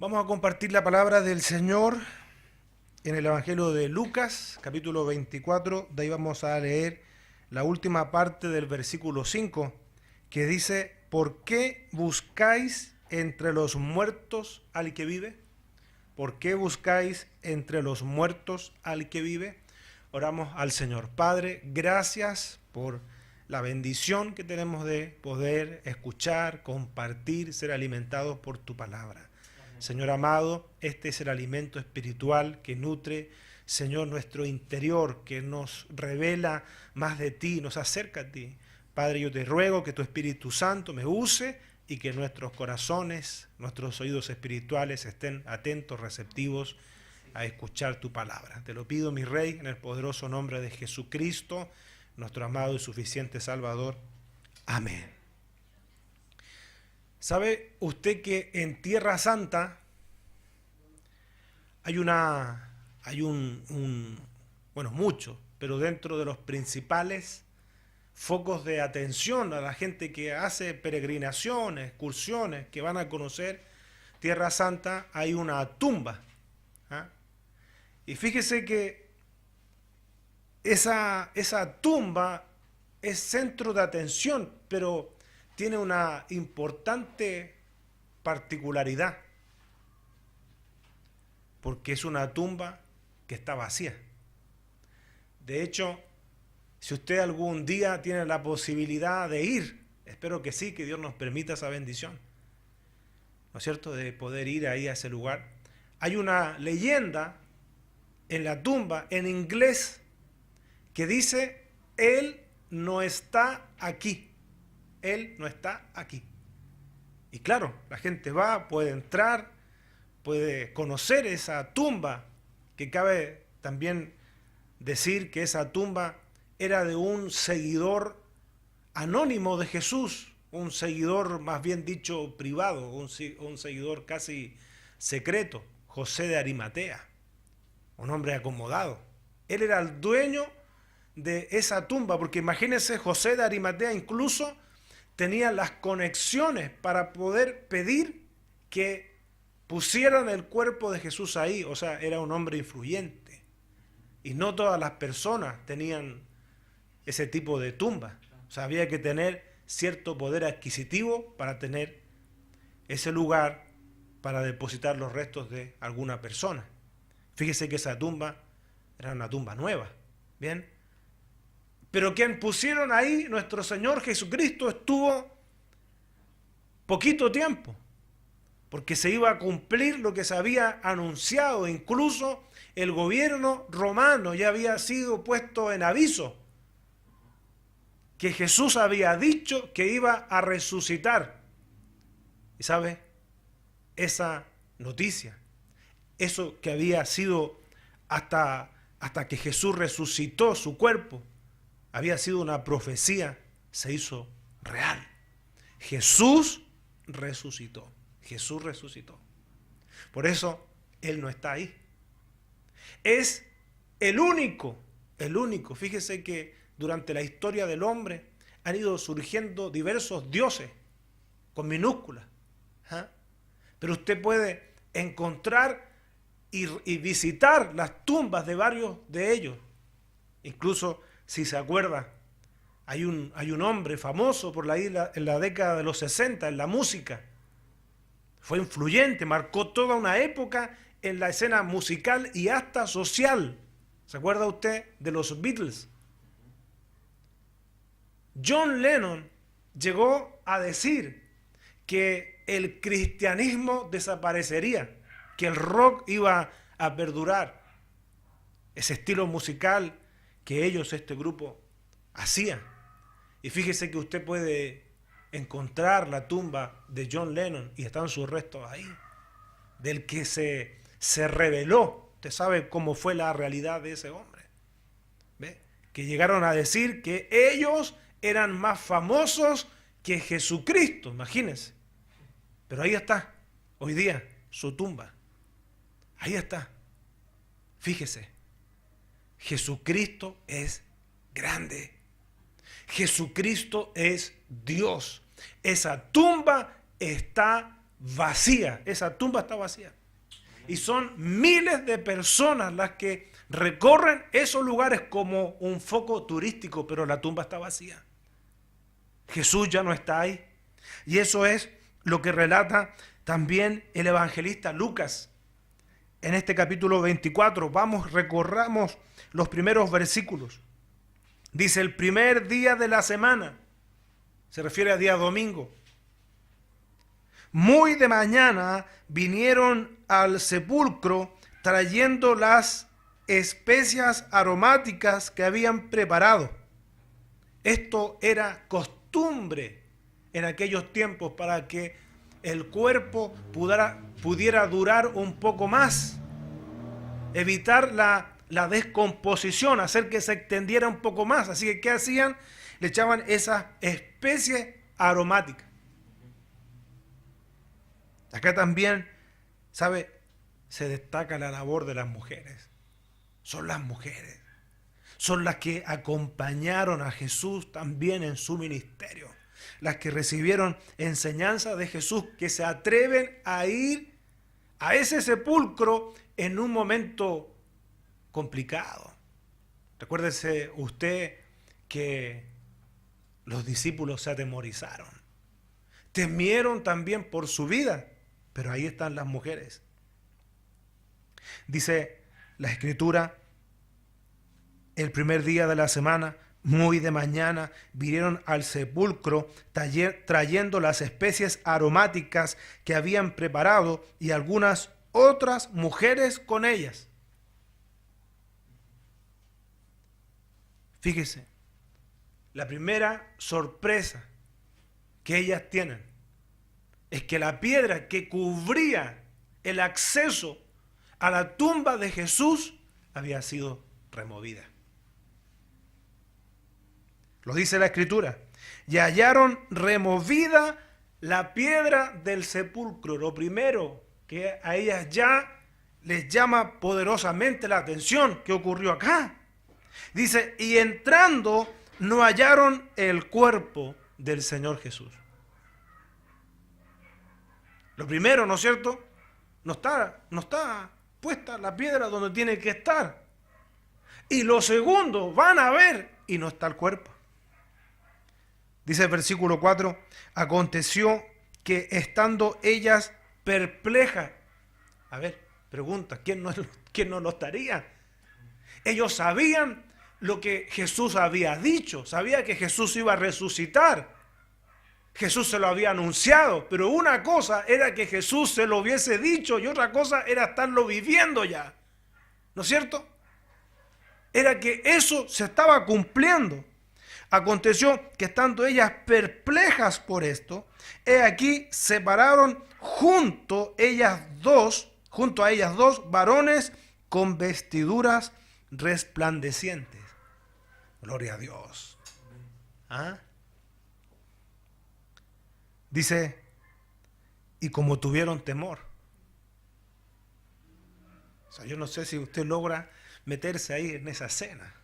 Vamos a compartir la palabra del Señor en el Evangelio de Lucas, capítulo 24. De ahí vamos a leer la última parte del versículo 5, que dice: ¿por qué buscáis entre los muertos al que vive? ¿Por qué buscáis entre los muertos al que vive? Oramos al Señor. Padre, gracias por la bendición que tenemos de poder escuchar, compartir, ser alimentados por tu palabra. Señor amado, este es el alimento espiritual que nutre, Señor, nuestro interior, que nos revela más de ti, nos acerca a ti. Padre, yo te ruego que tu Espíritu Santo me use y que nuestros corazones, nuestros oídos espirituales estén atentos, receptivos a escuchar tu palabra. Te lo pido, mi Rey, en el poderoso nombre de Jesucristo, nuestro amado y suficiente Salvador. Amén. ¿Sabe usted que en Tierra Santa hay mucho, pero dentro de los principales focos de atención a la gente que hace peregrinaciones, excursiones, que van a conocer Tierra Santa, hay una tumba? ¿Ah? Y fíjese que esa tumba es centro de atención, pero tiene una importante particularidad, porque es una tumba que está vacía. De hecho, si usted algún día tiene la posibilidad de ir, espero que sí, que Dios nos permita esa bendición, ¿no es cierto?, de poder ir ahí a ese lugar. Hay una leyenda en la tumba, en inglés, que dice: Él no está aquí. Él no está aquí. Y claro, la gente va, puede entrar, puede conocer esa tumba, que cabe también decir que esa tumba era de un seguidor anónimo de Jesús, un seguidor más bien dicho privado, un seguidor casi secreto, José de Arimatea, un hombre acomodado. Él era el dueño de esa tumba, porque imagínense, José de Arimatea incluso tenía las conexiones para poder pedir que pusieran el cuerpo de Jesús ahí. O sea, era un hombre influyente. Y no todas las personas tenían ese tipo de tumba. O sea, había que tener cierto poder adquisitivo para tener ese lugar para depositar los restos de alguna persona. Fíjese que esa tumba era una tumba nueva. ¿Bien? Pero quien pusieron ahí, nuestro Señor Jesucristo, estuvo poquito tiempo, porque se iba a cumplir lo que se había anunciado. Incluso el gobierno romano ya había sido puesto en aviso, que Jesús había dicho que iba a resucitar. Y sabe, esa noticia, eso que había sido hasta que Jesús resucitó su cuerpo, había sido una profecía, se hizo real. Jesús resucitó. Jesús resucitó. Por eso Él no está ahí. Es el único. Fíjese que durante la historia del hombre han ido surgiendo diversos dioses con minúsculas. ¿Ah? Pero usted puede encontrar y visitar las tumbas de varios de ellos. Incluso, si se acuerda, hay un hombre famoso por la isla en la década de los 60 en la música. Fue influyente, marcó toda una época en la escena musical y hasta social. ¿Se acuerda usted de los Beatles? John Lennon llegó a decir que el cristianismo desaparecería, que el rock iba a perdurar. Ese estilo musical que ellos, este grupo, hacían. Y fíjese que usted puede encontrar la tumba de John Lennon y están sus restos ahí, del que se reveló. Usted sabe cómo fue la realidad de ese hombre. ¿Ve? Que llegaron a decir que ellos eran más famosos que Jesucristo, imagínense. Pero ahí está, hoy día, su tumba. Ahí está. Fíjese, Jesucristo es grande. Jesucristo es Dios. Esa tumba está vacía, esa tumba está vacía. Y son miles de personas las que recorren esos lugares como un foco turístico, pero la tumba está vacía. Jesús ya no está ahí. Y eso es lo que relata también el evangelista Lucas. En este capítulo 24, recorramos los primeros versículos. Dice, el primer día de la semana, se refiere a día domingo. Muy de mañana vinieron al sepulcro trayendo las especias aromáticas que habían preparado. Esto era costumbre en aquellos tiempos para que el cuerpo pudiera durar un poco más, evitar la descomposición, hacer que se extendiera un poco más. Así que, ¿qué hacían? Le echaban esas especies aromáticas. Acá también, ¿sabe? Se destaca la labor de las mujeres. Son las mujeres. Son las que acompañaron a Jesús también en su ministerio. Las que recibieron enseñanza de Jesús, que se atreven a ir a ese sepulcro en un momento complicado. Recuérdese usted que los discípulos se atemorizaron. Temieron también por su vida, pero ahí están las mujeres. Dice la Escritura, el primer día de la semana, muy de mañana, vinieron al sepulcro trayendo las especies aromáticas que habían preparado y algunas otras mujeres con ellas. Fíjese, la primera sorpresa que ellas tienen es que la piedra que cubría el acceso a la tumba de Jesús había sido removida. Lo dice la Escritura. Y hallaron removida la piedra del sepulcro. Lo primero que a ellas ya les llama poderosamente la atención. ¿Qué ocurrió acá? Dice, y entrando no hallaron el cuerpo del Señor Jesús. Lo primero, ¿no es cierto? No está puesta la piedra donde tiene que estar. Y lo segundo, van a ver y no está el cuerpo. Dice el versículo 4, aconteció que estando ellas perplejas. A ver, pregunta, ¿quién no lo estaría? Ellos sabían lo que Jesús había dicho, sabía que Jesús iba a resucitar. Jesús se lo había anunciado, pero una cosa era que Jesús se lo hubiese dicho y otra cosa era estarlo viviendo ya. ¿No es cierto? Era que eso se estaba cumpliendo. Aconteció que estando ellas perplejas por esto, he aquí separaron junto a ellas dos varones con vestiduras resplandecientes. Gloria a Dios. ¿Ah? Dice, y como tuvieron temor. O sea, yo no sé si usted logra meterse ahí en esa escena.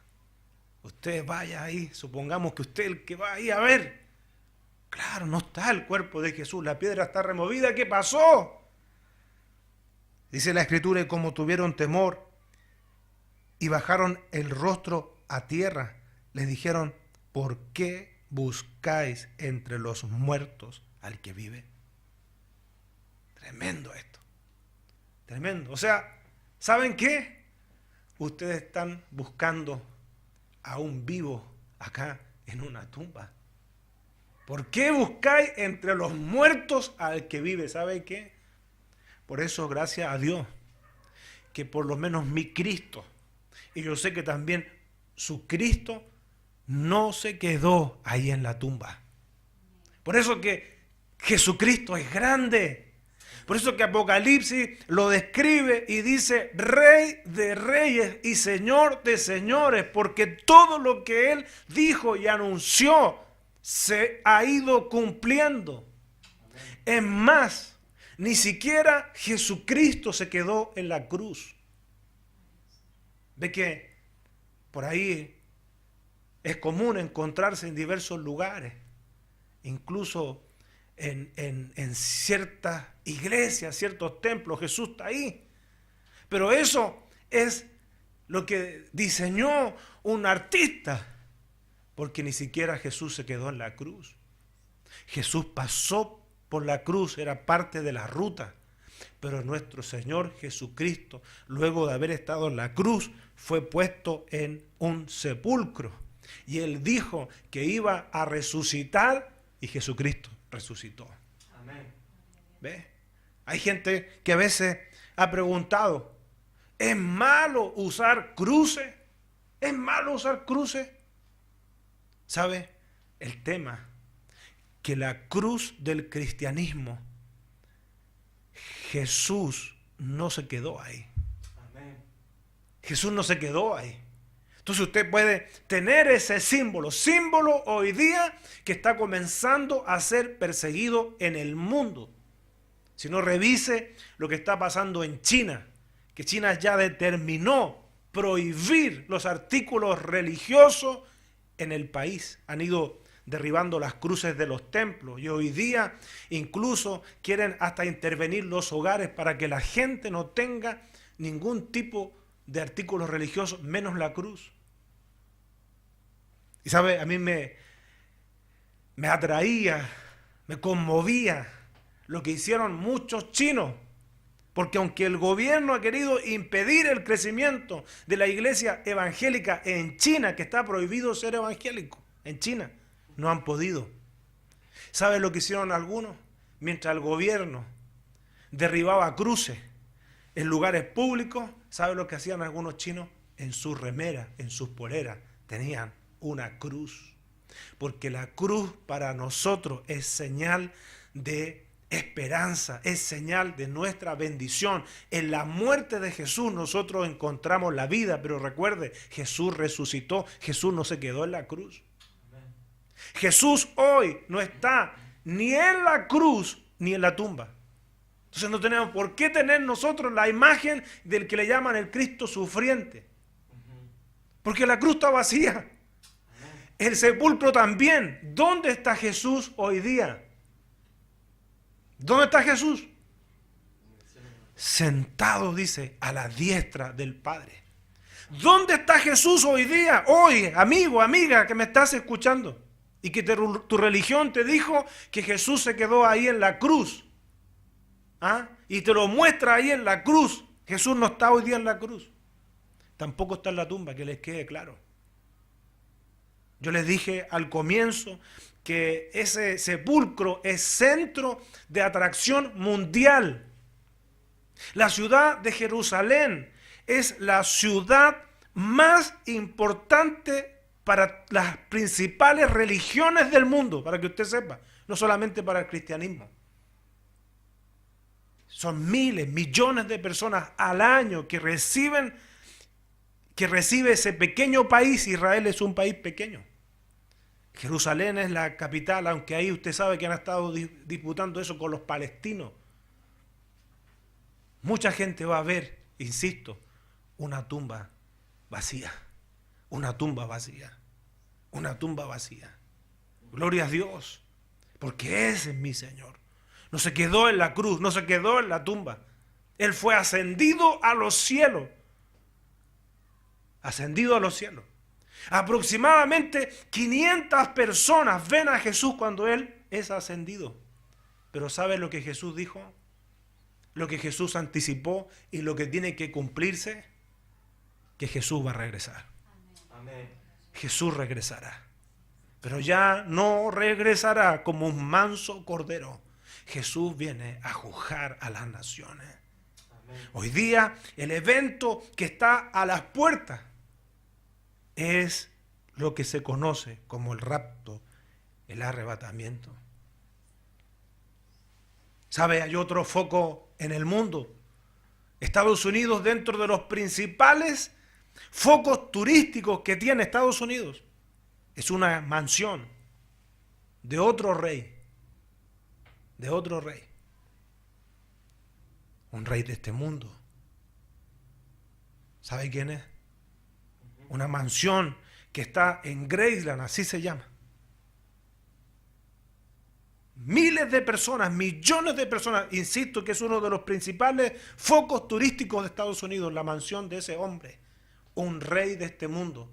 Usted vaya ahí, supongamos que usted el que va ahí a ver. Claro, no está el cuerpo de Jesús, la piedra está removida, ¿qué pasó? Dice la Escritura, y como tuvieron temor y bajaron el rostro a tierra, les dijeron, ¿por qué buscáis entre los muertos al que vive? Tremendo esto, tremendo. O sea, ¿saben qué? Ustedes están buscando a un vivo acá en una tumba. ¿Por qué buscáis entre los muertos al que vive? ¿Sabe qué? Por eso, gracias a Dios, que por lo menos mi Cristo, y yo sé que también su Cristo, no se quedó ahí en la tumba. Por eso que Jesucristo es grande. Por eso que Apocalipsis lo describe y dice Rey de reyes y Señor de señores, porque todo lo que Él dijo y anunció se ha ido cumpliendo. Es más, ni siquiera Jesucristo se quedó en la cruz. Ve que por ahí es común encontrarse en diversos lugares, incluso en ciertas iglesias, ciertos templos. Jesús está ahí. Pero eso es lo que diseñó un artista, porque ni siquiera Jesús se quedó en la cruz. Jesús pasó por la cruz, era parte de la ruta. Pero nuestro Señor Jesucristo, luego de haber estado en la cruz, fue puesto en un sepulcro. Y Él dijo que iba a resucitar, y Jesucristo resucitó. Amén. ¿Ve? Hay gente que a veces ha preguntado, ¿es malo usar cruces? ¿Es malo usar cruces? ¿Sabe? El tema, que la cruz del cristianismo, Jesús no se quedó ahí. Amén. Jesús no se quedó ahí. Entonces usted puede tener ese símbolo hoy día que está comenzando a ser perseguido en el mundo. Si no, revise lo que está pasando en China, que China ya determinó prohibir los artículos religiosos en el país. Han ido derribando las cruces de los templos y hoy día incluso quieren hasta intervenir los hogares para que la gente no tenga ningún tipo de artículos religiosos, menos la cruz. Y sabe, a mí me atraía, me conmovía lo que hicieron muchos chinos, porque aunque el gobierno ha querido impedir el crecimiento de la iglesia evangélica en China, que está prohibido ser evangélico en China, no han podido. ¿Sabe lo que hicieron algunos? Mientras el gobierno derribaba cruces en lugares públicos, ¿sabe lo que hacían algunos chinos? En sus remeras, en sus poleras, tenían una cruz. Porque la cruz para nosotros es señal de esperanza, es señal de nuestra bendición. En la muerte de Jesús nosotros encontramos la vida, pero recuerde, Jesús resucitó, Jesús no se quedó en la cruz. Jesús hoy no está ni en la cruz ni en la tumba. Entonces no tenemos por qué tener nosotros la imagen del que le llaman el Cristo sufriente. Porque la cruz está vacía. El sepulcro también. ¿Dónde está Jesús hoy día? ¿Dónde está Jesús? Sentado, dice, a la diestra del Padre. ¿Dónde está Jesús hoy día? Hoy, amigo, amiga, que me estás escuchando. Y que tu religión te dijo que Jesús se quedó ahí en la cruz. ¿Ah? Y te lo muestra ahí en la cruz. Jesús no está hoy día en la cruz. Tampoco está en la tumba, que les quede claro. Yo les dije al comienzo que ese sepulcro es centro de atracción mundial. La ciudad de Jerusalén es la ciudad más importante para las principales religiones del mundo, para que usted sepa, no solamente para el cristianismo. Son miles, millones de personas al año que recibe ese pequeño país. Israel es un país pequeño. Jerusalén es la capital, aunque ahí usted sabe que han estado disputando eso con los palestinos. Mucha gente va a ver, insisto, una tumba vacía. Una tumba vacía. Una tumba vacía. Gloria a Dios. Porque ese es mi Señor. No se quedó en la cruz, no se quedó en la tumba. Él fue ascendido a los cielos. Ascendido a los cielos. Aproximadamente 500 personas ven a Jesús cuando Él es ascendido. Pero ¿sabe lo que Jesús dijo? Lo que Jesús anticipó y lo que tiene que cumplirse, que Jesús va a regresar. Amén. Jesús regresará. Pero ya no regresará como un manso cordero. Jesús viene a juzgar a las naciones. Amén. Hoy día el evento que está a las puertas es lo que se conoce como el rapto, el arrebatamiento. ¿Sabe? Hay otro foco en el mundo. Estados Unidos, dentro de los principales focos turísticos que tiene Estados Unidos, es una mansión de otro rey. De otro rey. Un rey de este mundo. ¿Sabe quién es? Una mansión que está en Graceland, así se llama. miles de personas, millones de personas. Insisto que es uno de los principales focos turísticos de Estados Unidos, la mansión de ese hombre, un rey de este mundo.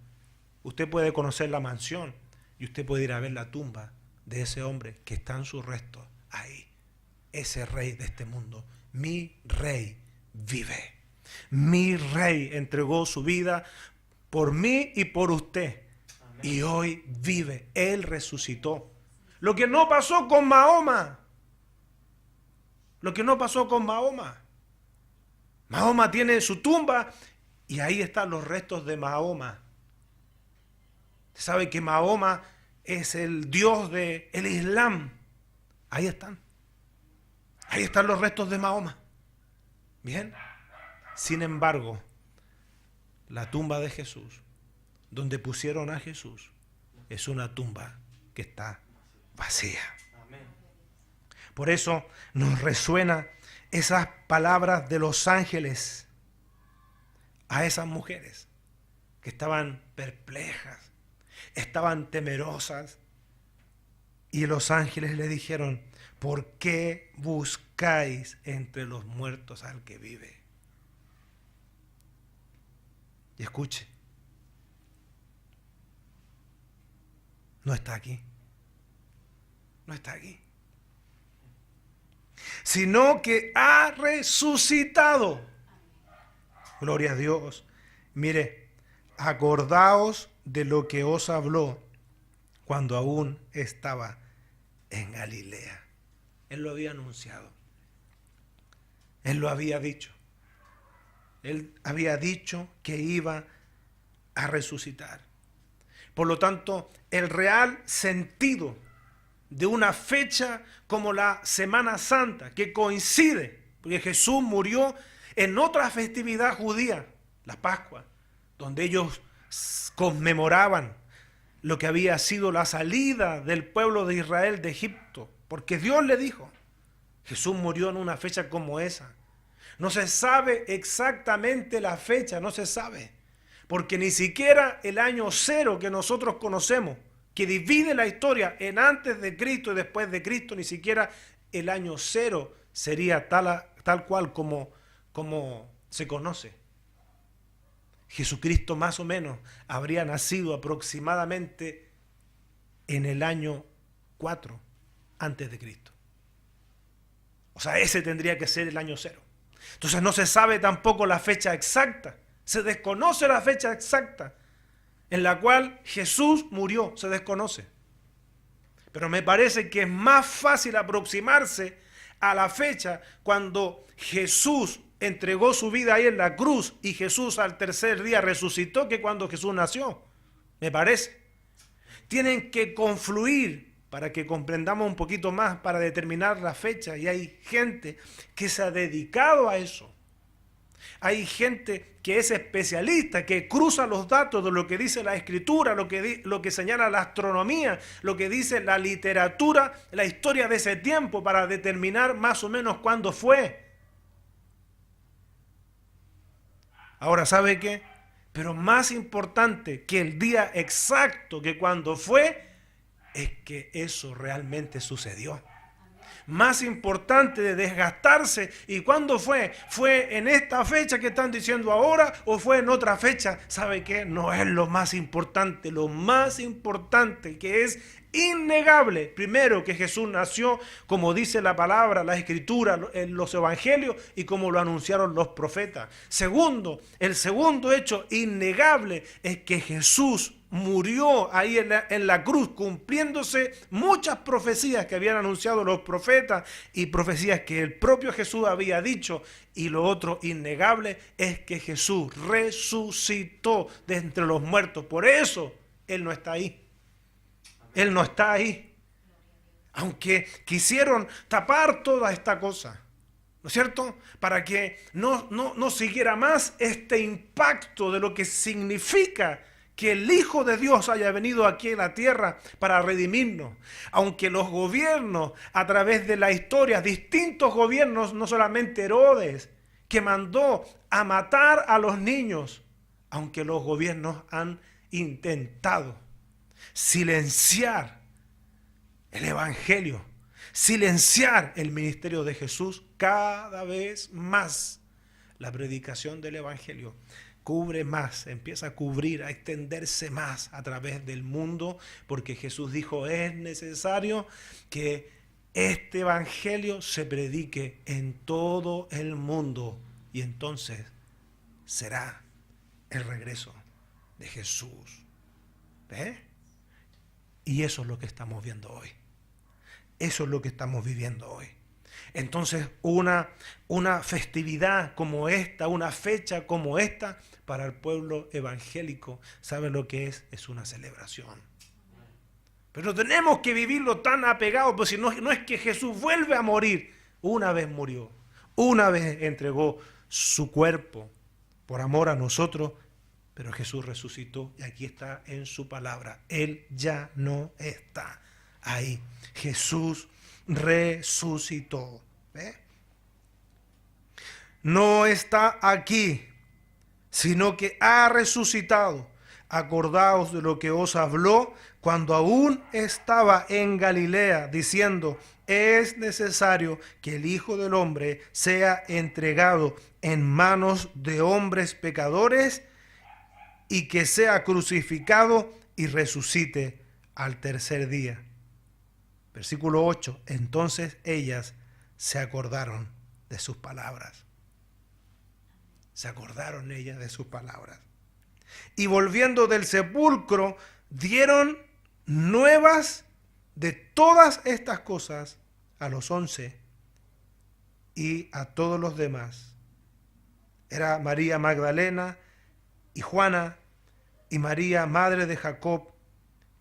Usted puede conocer la mansión y usted puede ir a ver la tumba de ese hombre que están sus restos ahí. Ese rey de este mundo, mi rey vive. Mi rey entregó su vida por mí y por usted. Amén. Y hoy vive. Él resucitó. Lo que no pasó con Mahoma. Lo que no pasó con Mahoma. Mahoma tiene su tumba y ahí están los restos de Mahoma. Usted sabe que Mahoma es el dios del Islam. Ahí están. Ahí están los restos de Mahoma. Bien. Sin embargo, la tumba de Jesús, donde pusieron a Jesús, es una tumba que está vacía. Amén. Por eso nos resuenan esas palabras de los ángeles a esas mujeres que estaban perplejas, estaban temerosas. Y los ángeles le dijeron, ¿por qué buscáis entre los muertos al que vive? Y escuche, no está aquí. No está aquí. Sino que ha resucitado. Gloria a Dios. Mire, acordaos de lo que os habló cuando aún estaba en Galilea. Él lo había anunciado. Él lo había dicho. Él había dicho que iba a resucitar. Por lo tanto, el real sentido de una fecha como la Semana Santa, que coincide, porque Jesús murió en otra festividad judía, la Pascua, donde ellos conmemoraban lo que había sido la salida del pueblo de Israel de Egipto, porque Dios le dijo, Jesús murió en una fecha como esa. No se sabe exactamente la fecha, no se sabe, porque ni siquiera el año cero que nosotros conocemos, que divide la historia en antes de Cristo y después de Cristo, ni siquiera el año cero sería tal cual como se conoce. Jesucristo más o menos habría nacido aproximadamente en el año 4 antes de Cristo. O sea, ese tendría que ser el año cero. Entonces no se sabe tampoco la fecha exacta. Se desconoce la fecha exacta en la cual Jesús murió. Se desconoce. Pero me parece que es más fácil aproximarse a la fecha cuando Jesús entregó su vida ahí en la cruz y Jesús al tercer día resucitó que cuando Jesús nació. Me parece. Tienen que confluir para que comprendamos un poquito más para determinar la fecha. Y hay gente que se ha dedicado a eso. Hay gente que es especialista, que cruza los datos de lo que dice la Escritura, lo que señala la astronomía, lo que dice la literatura, la historia de ese tiempo para determinar más o menos cuándo fue. Ahora, ¿sabe qué? Pero más importante que el día exacto que cuándo fue, es que eso realmente sucedió. Más importante de desgastarse. ¿Y cuándo fue? ¿Fue en esta fecha que están diciendo ahora o fue en otra fecha? ¿Sabe qué? No es lo más importante. Lo más importante que es innegable. Primero, que Jesús nació como dice la palabra, la Escritura, en los evangelios y como lo anunciaron los profetas. Segundo, el segundo hecho innegable es que Jesús murió ahí en la cruz, cumpliéndose muchas profecías que habían anunciado los profetas y profecías que el propio Jesús había dicho. Y lo otro innegable es que Jesús resucitó de entre los muertos. Por eso Él no está ahí. Él no está ahí. Aunque quisieron tapar toda esta cosa, ¿no es cierto? Para que no siguiera más este impacto de lo que significa que el Hijo de Dios haya venido aquí en la tierra para redimirnos. Aunque los gobiernos, a través de la historia, distintos gobiernos, no solamente Herodes, que mandó a matar a los niños, aunque los gobiernos han intentado silenciar el Evangelio, silenciar el ministerio de Jesús cada vez más. La predicación del Evangelio cubre más, empieza a cubrir, a extenderse más a través del mundo, porque Jesús dijo, es necesario que este Evangelio se predique en todo el mundo, y entonces será el regreso de Jesús. ¿Ve? Y eso es lo que estamos viendo hoy. Eso es lo que estamos viviendo hoy. Entonces, una festividad como esta, una fecha como esta, para el pueblo evangélico, ¿sabe lo que es? Es una celebración. Pero tenemos que vivirlo tan apegado, pues si no es que Jesús vuelve a morir. Una vez murió, una vez entregó su cuerpo por amor a nosotros, pero Jesús resucitó y aquí está en su palabra. Él ya no está ahí. Jesús resucitó. ¿Ve? No está aquí, sino que ha resucitado. Acordaos de lo que os habló cuando aún estaba en Galilea, diciendo, es necesario que el Hijo del Hombre sea entregado en manos de hombres pecadores y que sea crucificado y resucite al tercer día. Versículo 8. Entonces ellas se acordaron de sus palabras. Se acordaron ellas de sus palabras. Y volviendo del sepulcro, dieron nuevas de todas estas cosas a los 11 y a todos los demás. Era María Magdalena y Juana y María, madre de Jacob,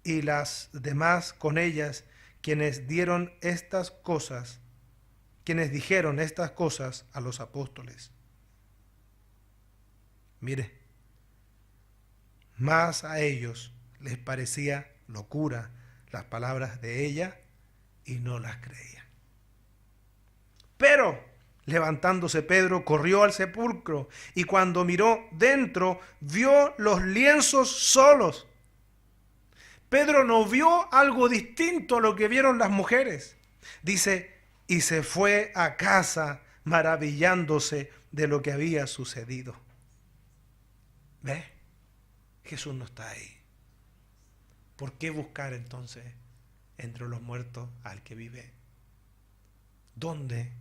y las demás con ellas, quienes dijeron estas cosas a los apóstoles. Mire, más a ellos les parecía locura las palabras de ella y no las creían. Pero levantándose Pedro, corrió al sepulcro y cuando miró dentro, vio los lienzos solos. Pedro no vio algo distinto a lo que vieron las mujeres. Dice, y se fue a casa maravillándose de lo que había sucedido. ¿Ve? Jesús no está ahí. ¿Por qué buscar entonces entre los muertos al que vive? ¿Dónde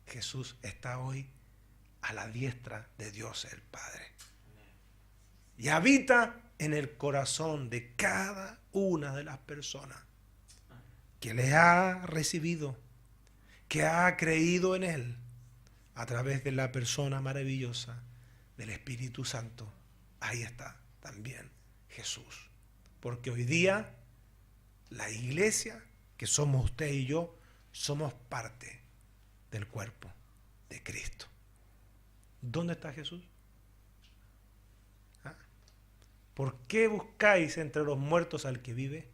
Jesús está hoy? A la diestra de Dios el Padre. Y habita en el corazón de cada una de las personas que le ha recibido, que ha creído en Él, a través de la persona maravillosa del Espíritu Santo. Ahí está también Jesús. Porque hoy día la iglesia, que somos usted y yo, somos parte del cuerpo de Cristo. ¿Dónde está Jesús? ¿Ah? ¿Por qué buscáis entre los muertos al que vive?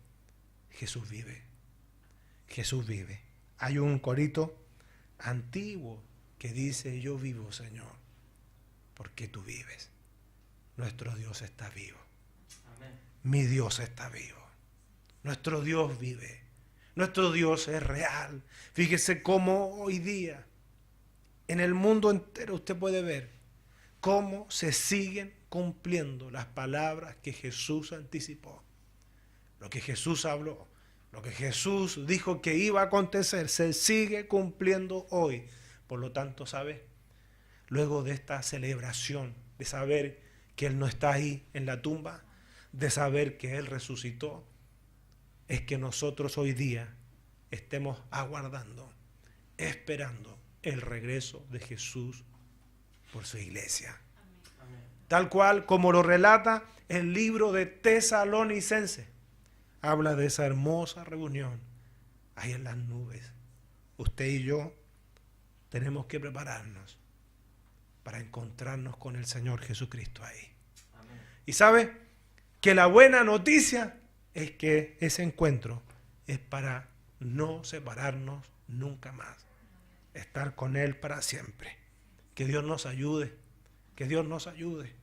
Jesús vive. Jesús vive. Hay un corito antiguo que dice, yo vivo, Señor, porque tú vives. Nuestro Dios está vivo. Amén. Mi Dios está vivo. Nuestro Dios vive. Nuestro Dios es real. Fíjese cómo hoy día, en el mundo entero, usted puede ver cómo se siguen cumpliendo las palabras que Jesús anticipó. Lo que Jesús habló, lo que Jesús dijo que iba a acontecer, se sigue cumpliendo hoy. Por lo tanto, ¿sabe? Luego de esta celebración, de saber que Él no está ahí en la tumba, de saber que Él resucitó, es que nosotros hoy día estemos aguardando, esperando el regreso de Jesús por su iglesia. Amén. Tal cual como lo relata el libro de Tesalonicenses. Habla de esa hermosa reunión ahí en las nubes. Usted y yo tenemos que prepararnos para encontrarnos con el Señor Jesucristo ahí. Amén. Y sabe que la buena noticia es que ese encuentro es para no separarnos nunca más. Estar con Él para siempre. Que Dios nos ayude, que Dios nos ayude,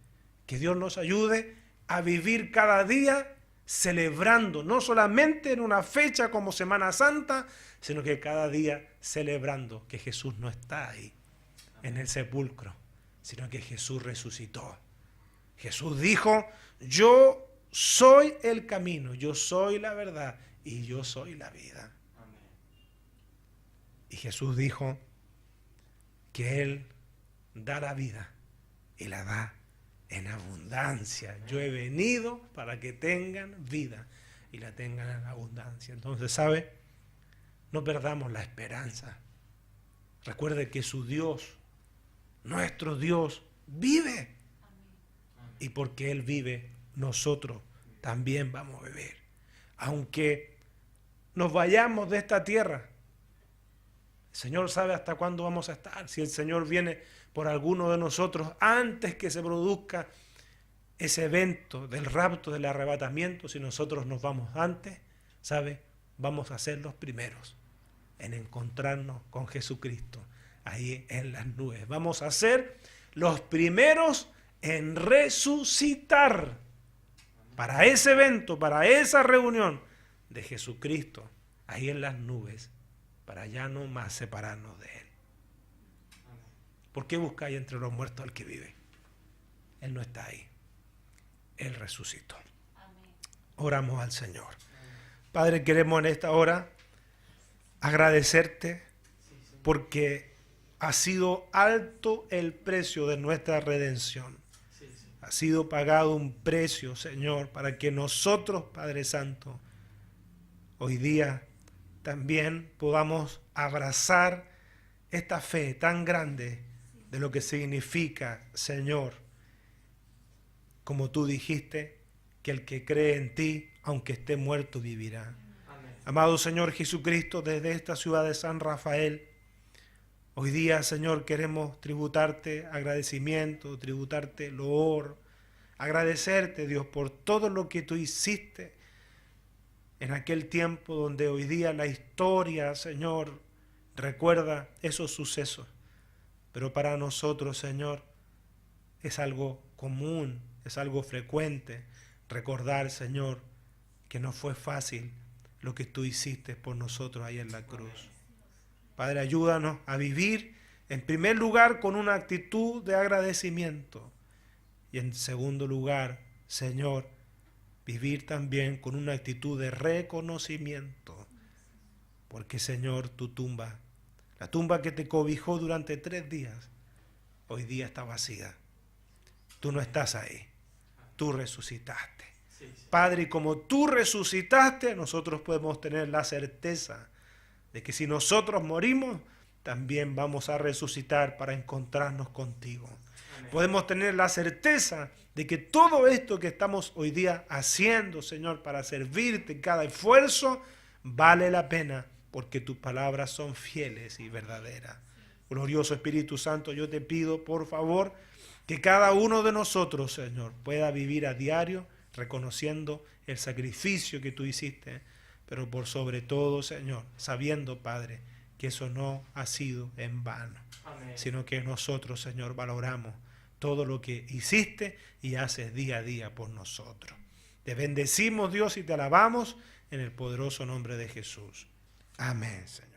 que Dios nos ayude a vivir cada día celebrando, no solamente en una fecha como Semana Santa, sino que cada día celebrando que Jesús no está ahí en el sepulcro, sino que Jesús resucitó. Jesús dijo, yo soy el camino, yo soy la verdad y yo soy la vida. Amén. Y Jesús dijo que Él da la vida y la da en abundancia. Yo he venido para que tengan vida y la tengan en abundancia. Entonces, ¿sabe? No perdamos la esperanza. Recuerde que su Dios, nuestro Dios, vive. Y porque Él vive, nosotros también vamos a vivir. Aunque nos vayamos de esta tierra, el Señor sabe hasta cuándo vamos a estar. Si el Señor viene por alguno de nosotros antes que se produzca ese evento del rapto, del arrebatamiento, si nosotros nos vamos antes, ¿sabe? Vamos a ser los primeros en encontrarnos con Jesucristo ahí en las nubes. Vamos a ser los primeros en resucitar para ese evento, para esa reunión de Jesucristo ahí en las nubes, para ya no más separarnos de Él. ¿Por qué buscáis entre los muertos al que vive? Él no está ahí. Él resucitó. Oramos al Señor. Padre, queremos en esta hora agradecerte porque ha sido alto el precio de nuestra redención. Ha sido pagado un precio, Señor, para que nosotros, Padre Santo, hoy día también podamos abrazar esta fe tan grande de lo que significa, Señor, como tú dijiste, que el que cree en ti, aunque esté muerto, vivirá. Amén. Amado Señor Jesucristo, desde esta ciudad de San Rafael, hoy día, Señor, queremos tributarte agradecimiento, tributarte loor, agradecerte, Dios, por todo lo que tú hiciste en aquel tiempo donde hoy día la historia, Señor, recuerda esos sucesos. Pero para nosotros, Señor, es algo común, es algo frecuente recordar, Señor, que no fue fácil lo que tú hiciste por nosotros ahí en la cruz. Padre, ayúdanos a vivir, en primer lugar, con una actitud de agradecimiento. Y en segundo lugar, Señor, vivir también con una actitud de reconocimiento. Porque, Señor, tu tumba, la tumba que te cobijó durante 3 días, hoy día está vacía. Tú no estás ahí. Tú resucitaste. Padre, y como tú resucitaste, nosotros podemos tener la certeza de que si nosotros morimos, también vamos a resucitar para encontrarnos contigo. Amén. Podemos tener la certeza de que todo esto que estamos hoy día haciendo, Señor, para servirte, cada esfuerzo, vale la pena, porque tus palabras son fieles y verdaderas. Glorioso Espíritu Santo, yo te pido, por favor, que cada uno de nosotros, Señor, pueda vivir a diario reconociendo el sacrificio que tú hiciste, pero por sobre todo, Señor, sabiendo, Padre, que eso no ha sido en vano. Amén. Sino que nosotros, Señor, valoramos todo lo que hiciste y haces día a día por nosotros. Te bendecimos, Dios, y te alabamos en el poderoso nombre de Jesús. Amén, Señor.